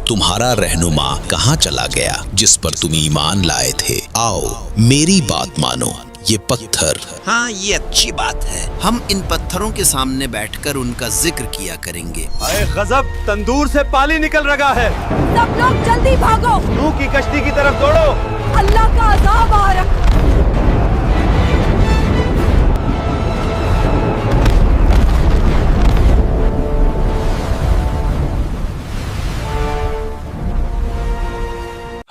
तुम्हारा रहनुमा कहाँ चला गया जिस पर तुम ईमान लाए थे? आओ मेरी बात मानो, ये पत्थर। हाँ, ये अच्छी बात है। हम इन पत्थरों के सामने बैठकर उनका जिक्र किया करेंगे। अरे गजब, तंदूर से पानी निकल रहा है। सब लोग जल्दी भागो, नूह की कश्ती की तरफ दौड़ो। अल्लाह का अज़ाब आ रहा।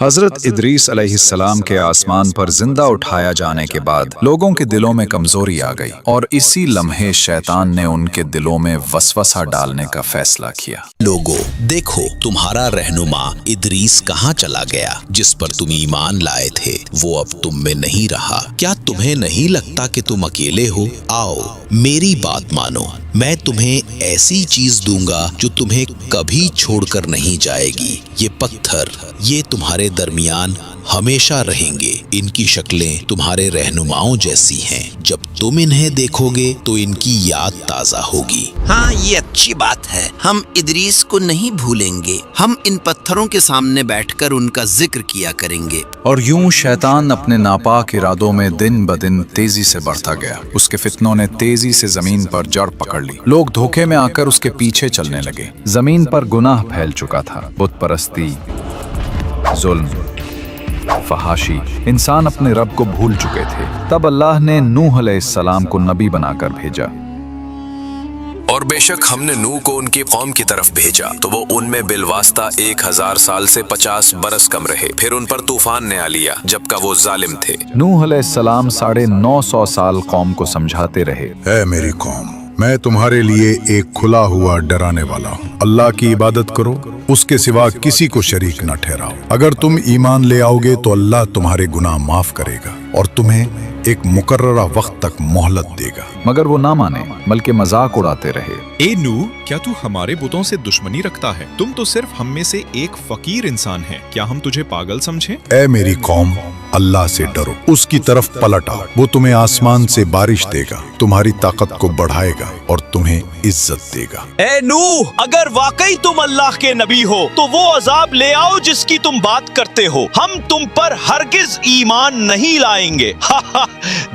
हजरत इदरीस अलैहिस्सलाम के आसमान पर जिंदा उठाया जाने के बाद लोगों के दिलों में कमजोरी आ गई और इसी लम्हे शैतान ने उनके दिलों में वसवसा डालने का फैसला किया। लोगों, देखो तुम्हारा रहनुमा इदरीस कहाँ चला गया जिस पर तुम ईमान लाए थे, वो अब तुम में नहीं रहा। क्या तुम्हें नहीं लगता कि तुम अकेले हो? आओ मेरी बात मानो, मैं तुम्हें ऐसी चीज दूंगा जो तुम्हें कभी छोड़कर नहीं जाएगी। ये पत्थर, ये तुम्हारे दरमियान हमेशा रहेंगे। इनकी शक्लें तुम्हारे रहनुमाओं जैसी हैं। जब तुम इन्हें देखोगे तो इनकी याद ताजा होगी। हाँ, ये अच्छी बात है। हम इदरीस को नहीं भूलेंगे। हम इन पत्थरों के सामने बैठकर उनका जिक्र किया करेंगे। और यूं शैतान अपने नापाक इरादों में दिन ब दिन तेजी से बढ़ता गया। उसके फितनों ने तेजी से जमीन पर जड़ पकड़ ली। लोग धोखे में आकर उसके पीछे चलने लगे। जमीन पर गुनाह फैल चुका था। बुत परस्ती, जुल्म, फहाशी, इंसान अपने रब को भूल चुके थे। तब अल्लाह ने नूह अलैहिस्सलाम को नबी बनाकर भेजा। और बेशक हमने नूह को उनकी कौम की तरफ भेजा तो वो उनमें बिलवास्ता 1000 साल से 50 बरस कम रहे। फिर उन पर तूफान ने आ लिया जबकि वो जालिम थे। नूह अलैहिस्सलाम 950 साल कौम को समझाते रहे, ऐ मेरी कौम, मैं तुम्हारे लिए एक खुला हुआ डराने वाला हूँ। अल्लाह की इबादत करो, उसके सिवा किसी को शरीक न ठहराओ। अगर तुम ईमान ले आओगे तो अल्लाह तुम्हारे गुनाह माफ करेगा और तुम्हें एक मुकर्ररा वक्त तक मोहलत देगा। मगर वो ना माने, बल्कि मजाक उड़ाते रहे। ए नूह, क्या तू हमारे बुतों से दुश्मनी रखता है? तुम तो सिर्फ हम में से एक फकीर इंसान है। क्या हम तुझे पागल समझें? ऐ मेरी कौम, अल्लाह से डरो, उसकी तरफ पलट आओ। वो तुम्हें आसमान से बारिश देगा, तुम्हारी ताकत को बढ़ाएगा और तुम्हें इज्जत देगा। ए नूह, अगर वाकई तुम अल्लाह के नबी हो तो वो अजाब ले आओ जिसकी तुम बात करते हो। हम तुम पर हरगिज ईमान नहीं लाएंगे।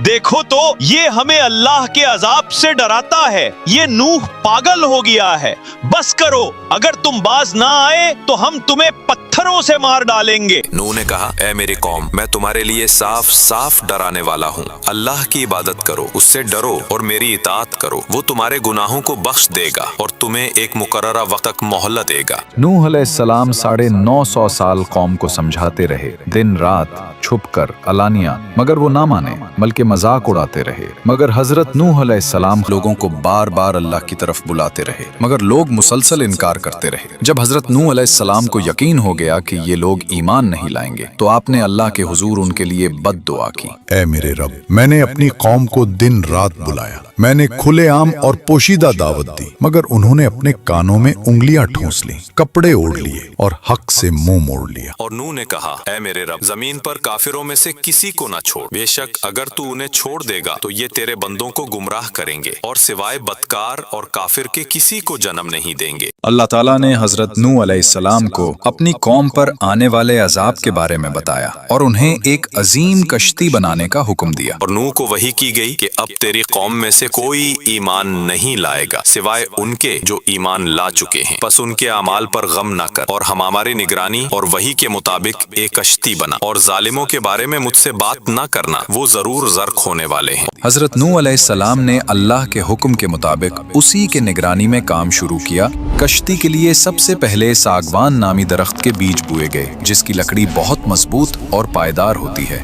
देखो तो ये हमें अल्लाह के अजाब से डराता है। ये नूह पागल हो गया है। बस करो, अगर तुम बाज ना आए तो हम तुम्हें पत्थरों से मार डालेंगे। नूह ने कहा, ऐ मेरी कौम, मैं तुम्हारे लिए साफ साफ डराने वाला हूँ। अल्लाह की इबादत करो, उससे डरो और मेरी इताअत करो। वो तुम्हारे गुनाहों को बख्श देगा और तुम्हें एक मुकर्ररा वक्त तक मोहलत देगा। नूह अलैहिस्सलाम 950 साल कौम को समझाते रहे, दिन रात, छुपकर, अलानिया, मगर वो ना माने, बल्कि मजाक उड़ाते रहे। मगर हजरत नूह अलैहिस्सलाम लोगों को बार बार अल्लाह की तरफ बुलाते रहे, मगर लोग मुसलसल इनकार करते रहे। जब हजरत नूह अलैहिस्सलाम को यकीन हो गया कि ये लोग ईमान नहीं लाएंगे तो आपने अल्लाह के हुजूर उनके लिए बद दुआ की। ऐ मेरे रब, मैंने अपनी कौम को दिन रात बुलाया, मैंने खुलेआम और पोशीदा दावत दी, मगर उन्होंने अपने कानों में उंगलियां ठूंस ली, कपड़े ओढ़ लिए और हक से मुंह मोड़ लिया। और नूह ने कहा, ऐ मेरे रब, जमीन पर काफिरों में से किसी को न छोड़। बेशक अगर तू उन्हें छोड़ देगा तो ये तेरे बंदों को गुमराह करेंगे और सिवाय बदकार और काफिर के किसी को जन्म नहीं देंगे। अल्लाह ताला ने हजरत नूह अलैहिस्सलाम को अपनी कौम पर आने वाले अजाब के बारे में बताया और उन्हें एक अजीम कश्ती बनाने का हुक्म दिया। और नूह को वही की गई कि अब तेरी कौम में से कोई ईमान नहीं लाएगा सिवाय उनके जो ईमान ला चुके हैं। बस उनके अमाल पर गम न कर और हम हमारी निगरानी और वही के मुताबिक एक कश्ती बना। और जालिमों के बारे में मुझसे बात न करना, वो जरूर ज़र्क होने वाले हैं। हजरत नूह अलैहिस्सलाम ने अल्लाह के हुक्म के मुताबिक उसी के निगरानी में काम शुरू किया। कश्ती के लिए सबसे पहले सागवान नामी दरख्त के बीज बोए गए, जिसकी लकड़ी बहुत मजबूत और पायदार होती है।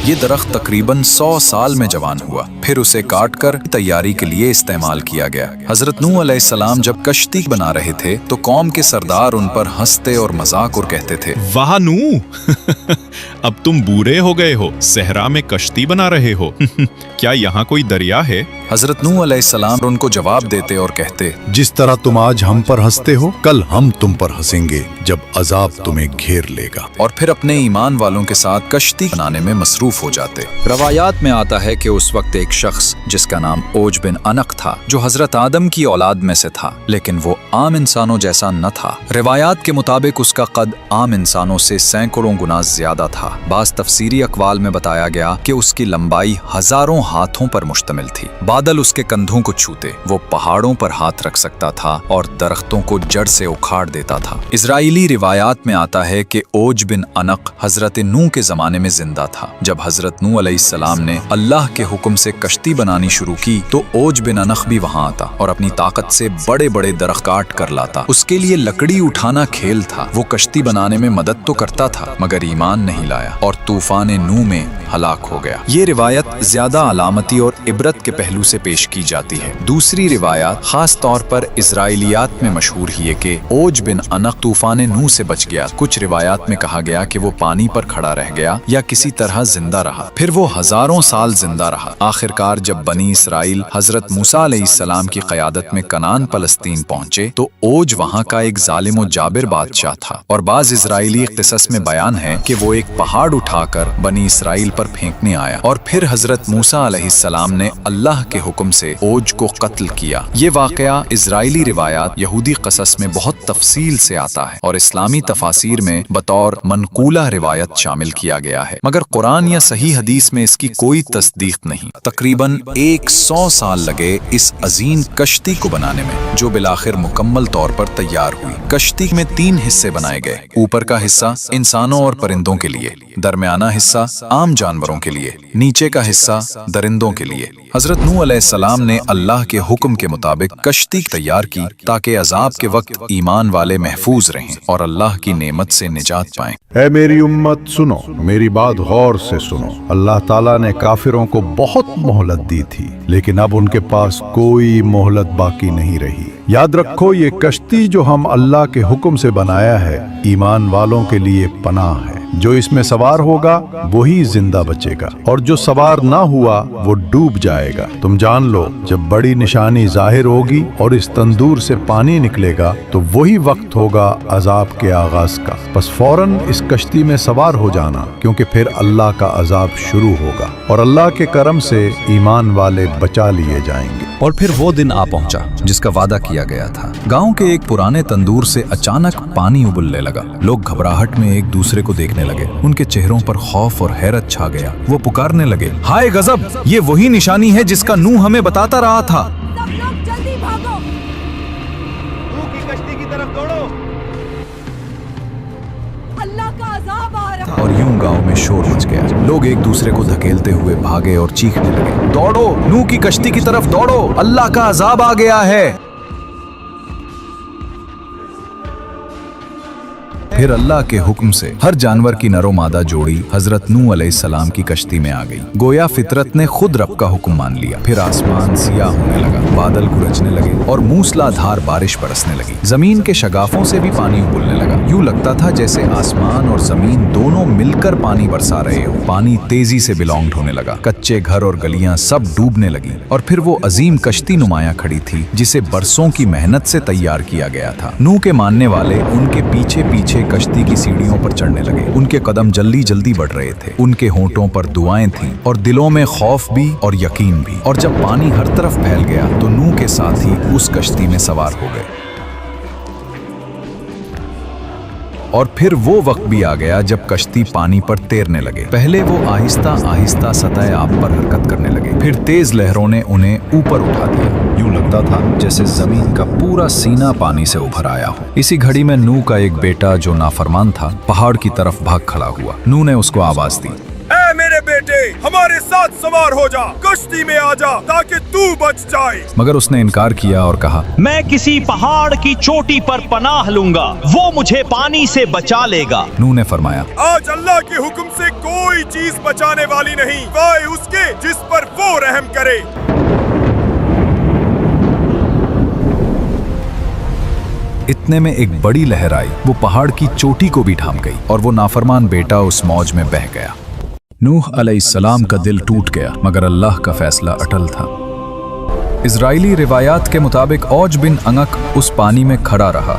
ये दरख्त तकरीबन 100 साल में जवान हुआ, फिर उसे काटकर तैयारी के लिए इस्तेमाल किया गया। हजरत नूह अलैहिस्सलाम जब कश्ती बना रहे थे तो कौम के सरदार उन पर हंसते और मजाक और कहते थे, वाह नूह, अब तुम बूढ़े हो गए हो, सहरा में कश्ती बना रहे हो। क्या यहाँ कोई दरिया है? हजरत नूह अलैहिस्सलाम उनको जवाब देते और कहते, जिस तरह तुम आज हम पर हंसते हो, कल हम तुम पर हंसेंगे जब अजाब तुम्हें घेर लेगा। और फिर अपने ईमान वालों के साथ कश्ती बनाने में मसरूफ मसरूफ हो जाते। रवायात में आता है कि उस वक्त एक शख्स जिसका नाम ओज बिन अनक था, जो हजरत आदम की औलाद में से था, लेकिन वो आम इंसानों जैसा न था। रिवायात के मुताबिक उसका कद आम इंसानों से सैकड़ों गुना ज्यादा था। बाज़ तफसीरी अक़वाल में बताया गया कि उसकी लंबाई हजारों हाथों पर मुश्तमिल थी। बादल उसके कंधों को छूते, वो पहाड़ों पर हाथ रख सकता था और दरख्तों को जड़ से उखाड़ देता था। इजराइली रिवायात में आता है कि ओज बिन अनक हजरत नूह के जमाने में जिंदा था। जब हजरत नूह अलैहिस्सलाम ने अल्लाह के हुक्म से कश्ती बनानी शुरू की तो ओज बिन अनक भी वहां आता और अपनी ताकत से बड़े बड़े दरख्त काट कर लाता। उसके लिए लकड़ी उठाना खेल था। वो कश्ती बनाने में मदद तो करता था मगर ईमान नहीं लाया और तूफान नूह में हलाक हो गया। ये रिवायत ज्यादा अलामती और इबरत के पहलू से पेश की जाती है। दूसरी रिवायत खास तौर पर इजराइलियात में मशहूर है कि ओज बिन अनक तूफान नूह से बच गया। कुछ रिवायात में कहा गया कि वो पानी पर खड़ा रह गया या किसी तरह जिंदा रहा। फिर वो हजारों साल जिंदा रहा। आखिरकार जब बनी इसराइल हजरत मूसा अलैहिस्सलाम की क़यादत में कनान फलस्तीन पहुंचे तो ओज वहां का एक जालिम और जाबिर बादशाह था। और बाज़ इजराइली क़िसस में बयान है कि वो एक पहाड़ उठाकर बनी इसराइल पर फेंकने आया और फिर हजरत मूसा अलैहिस्सलाम ने अल्लाह के हुक्म से ओज को कत्ल किया। ये वाकया इजराइली रिवायात यहूदी क़सस में बहुत तफसील से आता है और इस्लामी तफासिर में बतौर मनकूला रिवायत शामिल किया गया है, मगर कुरान या सही हदीस में इसकी कोई तस्दीक नहीं। तकरीबन 100 साल लगे इस अजीम कश्ती को बनाने में, जो बिलाखिर मुकम्मल तौर पर तैयार हुई। कश्ती में 3 हिस्से बनाए गए। ऊपर का हिस्सा इंसानों और परिंदों के लिए, दरमियाना हिस्सा आम जानवरों के लिए, नीचे का हिस्सा दरिंदों के लिए। हजरत नूह अलैहिस्सलाम ने अल्लाह के हुक्म के मुताबिक कश्ती तैयार की ताकि अजाब के वक्त ईमान वाले महफूज रहें और अल्लाह की नेमत से निजात पाएं। ऐ मेरी उम्मत सुनो, मेरी बात गौर से सुनो। अल्लाह ताला ने काफिरों को बहुत मोहलत दी थी, लेकिन अब उनके पास कोई मोहलत बाकी नहीं रही। याद रखो, ये कश्ती जो हम अल्लाह के हुक्म से बनाया है, ईमान वालों के लिए पनाह है। जो इसमें सवार होगा वही जिंदा बचेगा और जो सवार ना हुआ वो डूब जाएगा। तुम जान लो, जब बड़ी निशानी जाहिर होगी और इस तंदूर से पानी निकलेगा तो वही वक्त होगा अजाब के आगाज का। बस फौरन इस कश्ती में सवार हो जाना, क्योंकि फिर अल्लाह का अजाब शुरू होगा और अल्लाह के करम से ईमान वाले बचा लिए जाएंगे। और फिर वो दिन आ पहुंचा जिसका वादा किया गया था। गांव के एक पुराने तंदूर से अचानक पानी उबलने लगा। लोग घबराहट में एक दूसरे को देखने लगे। उनके चेहरों पर खौफ और हैरत छा गया। वो पुकारने लगे, हाय गजब, ये वही निशानी है जिसका नूह हमें बताता रहा था। सब लोग जल्दी भागो। नूह की कश्ती की तरफ दौड़ो। अल्लाह का अजाब आ रहा। और यूं गांव में शोर मच गया। लोग एक दूसरे को धकेलते हुए भागे और चीखने लगे, दौड़ो, नूह की कश्ती की तरफ दौड़ो, अल्लाह का अजाब आ गया है। फिर अल्लाह के हुक्म से हर जानवर की नरो मादा जोड़ी हजरत नूह अलैहिस्सलाम की कश्ती में आ गई। गोया फितरत ने खुद रब का हुक्म मान लिया। फिर आसमान सियाह होने लगा, बादल गरजने लगे और मूसलाधार बारिश बरसने लगी। जमीन के शगाफों से भी पानी उबलने लगा। यूं लगता था जैसे आसमान और जमीन दोनों मिलकर पानी बरसा रहे हो। पानी तेजी से बिलोंग होने लगा। कच्चे घर और गलियां सब डूबने लगी। और फिर वो अजीम कश्ती नुमाया खड़ी थी जिसे बरसों की मेहनत से तैयार किया गया था। नूह के मानने वाले उनके पीछे पीछे कश्ती की सीढ़ियों पर चढ़ने लगे। उनके कदम जल्दी जल्दी बढ़ रहे थे। उनके होंठों पर दुआएं थीं और दिलों में खौफ भी और यकीन भी। और जब पानी हर तरफ फैल गया तो नूह के साथ ही उस कश्ती में सवार हो गए। और फिर वो वक्त भी आ गया जब कश्ती पानी पर तैरने लगे। पहले वो आहिस्ता आहिस्ता सतह आब पर हरकत करने लगे। फिर तेज लहरों ने उन्हें ऊपर उठा दिया। यूं लगता था जैसे जमीन का पूरा सीना पानी से उभर आया हो। इसी घड़ी में नूह का एक बेटा जो नाफरमान था पहाड़ की तरफ भाग खड़ा हुआ। नूह ने उसको आवाज दी, ऐ मेरे बेटे, हमारे साथ सवार हो जा, कश्ती में आ जा ताकि तू बच जाए। मगर उसने इनकार किया और कहा, मैं किसी पहाड़ की चोटी पर पनाह लूंगा, वो मुझे पानी से बचा लेगा। नूह ने फरमाया, आज अल्लाह के हुक्म से कोई चीज बचाने वाली नहीं, वाए उसके जिस पर वो रहम करे। इतने में एक बड़ी लहर आई। वो पहाड़ की चोटी को भी ढांप गई और वो नाफरमान बेटा उस मौज में बह गया। नूह अलैहिस्सलाम का दिल टूट गया, मगर अल्लाह का फैसला अटल था। इजराइली रिवायात के मुताबिक औज बिन अनक उस पानी में खड़ा रहा।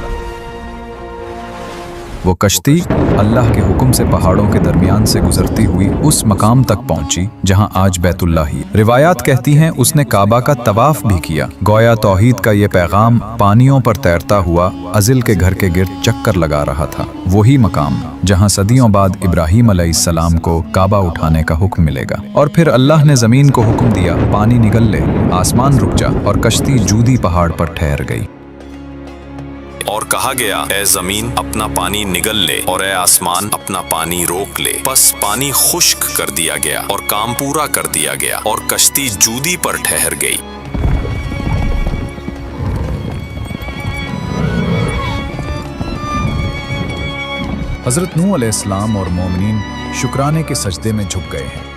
वो कश्ती अल्लाह के हुक्म से पहाड़ों के दरमियान से गुजरती हुई उस मकाम तक पहुंची जहां आज बैतुल्लाह ही। रिवायात कहती हैं उसने काबा का तवाफ भी किया। गोया तौहीद का ये पैगाम पानियों पर तैरता हुआ अजिल के घर के गिर्द चक्कर लगा रहा था। वही मकाम जहां सदियों बाद इब्राहीम अलैहिस्सलाम को काबा उठाने का हुक्म मिलेगा। और फिर अल्लाह ने जमीन को हुक्म दिया, पानी निगल ले, आसमान रुक जा, और कश्ती जूदी पहाड़ पर ठहर गई। और कहा गया, ए जमीन अपना पानी निगल ले और ए आसमान अपना पानी रोक ले। बस पानी खुश्क कर दिया गया और काम पूरा कर दिया गया और कश्ती जूदी पर ठहर गई। हजरत नूह अलैहिस्सलाम और मोमिनीन शुक्राने के सजदे में झुक गए हैं।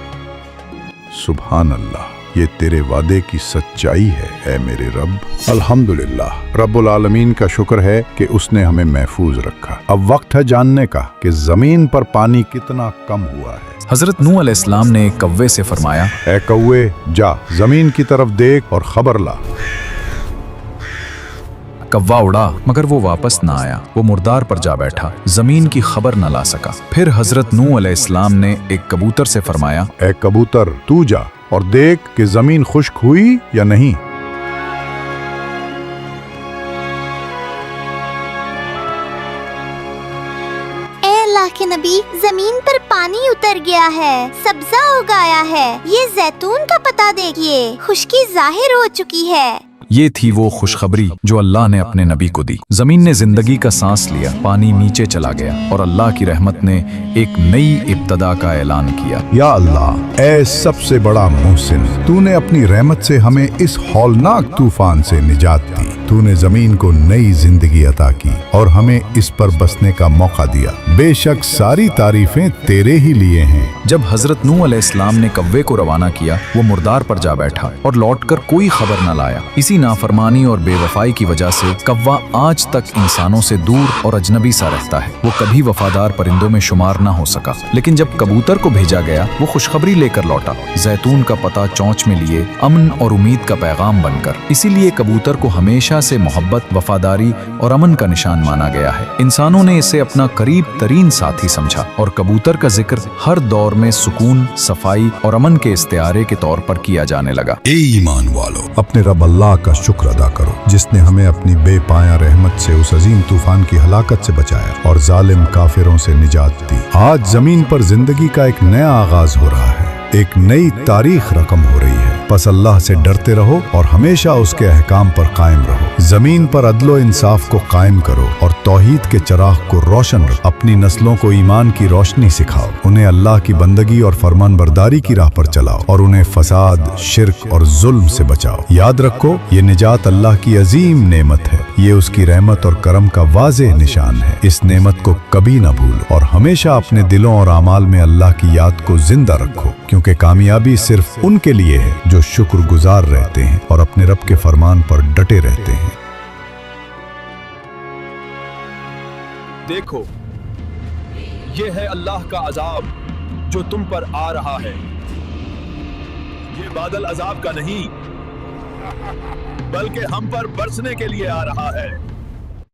सुभान अल्लाह, ये तेरे वादे की सच्चाई है ए मेरे रब। अल्हम्दुलिल्लाह, रब्बुल आलमीन का शुक्र है कि उसने हमें महफूज रखा। अब वक्त है जानने का कि जमीन पर पानी कितना कम हुआ है। हजरत नूह अलैहिस्सलाम ने एक कव्वे से फरमाया, ए कौवे, जा जमीन की तरफ देख और खबर ला। कव्वा उड़ा मगर वो वापस ना आया। वो मुर्दार पर जा बैठा, जमीन की खबर न ला सका। फिर हजरत नूह अलैहिस्सलाम ने एक कबूतर से फरमाया, ए कबूतर, तू जा और देख कि जमीन खुश्क हुई या नहीं। अल्लाह के नबी, जमीन पर पानी उतर गया है, सब्जा उगाया है। ये जैतून का पता देखिए, खुश्की जाहिर हो चुकी है। ये थी वो खुशखबरी जो अल्लाह ने अपने नबी को दी। जमीन ने जिंदगी का सांस लिया, पानी नीचे चला गया और अल्लाह की रहमत ने एक नई इब्तदा का ऐलान किया। या अल्लाह, ऐ सबसे बड़ा मुहसिन, तूने अपनी रहमत से हमें इस हौलनाक तूफान से निजात दी। तूने जमीन को नई जिंदगी अता की और हमें इस पर बसने का मौका दिया। बेशक सारी तारीफें तेरे ही लिए हैं। जब हजरत नूह अलैहिस्सलाम ने कव्वे को रवाना किया, वो मुर्दार पर जा बैठा और लौटकर कोई खबर न लाया। इसी नाफरमानी और बेवफाई की वजह से कव्वा आज तक इंसानों से दूर और अजनबी सा रहता है। वो कभी वफादार परिंदों में शुमार ना हो सका। लेकिन जब कबूतर को भेजा गया, वो खुशखबरी लेकर लौटा, जैतून का पता चौंच में लिए, अमन और उम्मीद का पैगाम बनकर। इसीलिए कबूतर को हमेशा से मोहब्बत, वफादारी और अमन का निशान माना गया है। इंसानों ने इसे अपना करीब तरीन साथी समझा और कबूतर का जिक्र हर दौर में सुकून, सफाई और अमन के इस्तिआरे के तौर पर किया जाने लगा। ए ईमान वालों, अपने रब अल्लाह का शुक्र अदा करो जिसने हमें अपनी बेपाया रहमत से उस अजीम तूफान की हलाकत से बचाया और जालिम काफिरों से निजात दी। आज जमीन पर जिंदगी का एक नया आगाज हो रहा है, एक नई तारीख रकम हो रही है। बस अल्लाह से डरते रहो और हमेशा उसके अहकाम पर कायम रहो। जमीन पर अदलो इंसाफ को कायम करो और तौहीद के चिराग को रोशन रखो। अपनी नस्लों को ईमान की रोशनी सिखाओ, उन्हें अल्लाह की बंदगी और फरमान बरदारी की राह पर चलाओ और उन्हें फसाद, शिर्क और जुल्म से बचाओ। याद रखो, ये निजात अल्लाह की अजीम नेमत है। ये उसकी रहमत और करम का वाज़ेह निशान है। इस नेमत को कभी न भूलो और हमेशा अपने दिलों और आमाल में अल्लाह की याद को जिंदा रखो, क्योंकि कामयाबी सिर्फ उनके लिए है जो शुक्रगुजार रहते हैं और अपने रब के फरमान पर डटे रहते हैं। देखो, ये है अल्लाह का अजाब जो तुम पर आ रहा है। ये बादल अजाब का नहीं, बल्कि हम पर बरसने के लिए आ रहा है।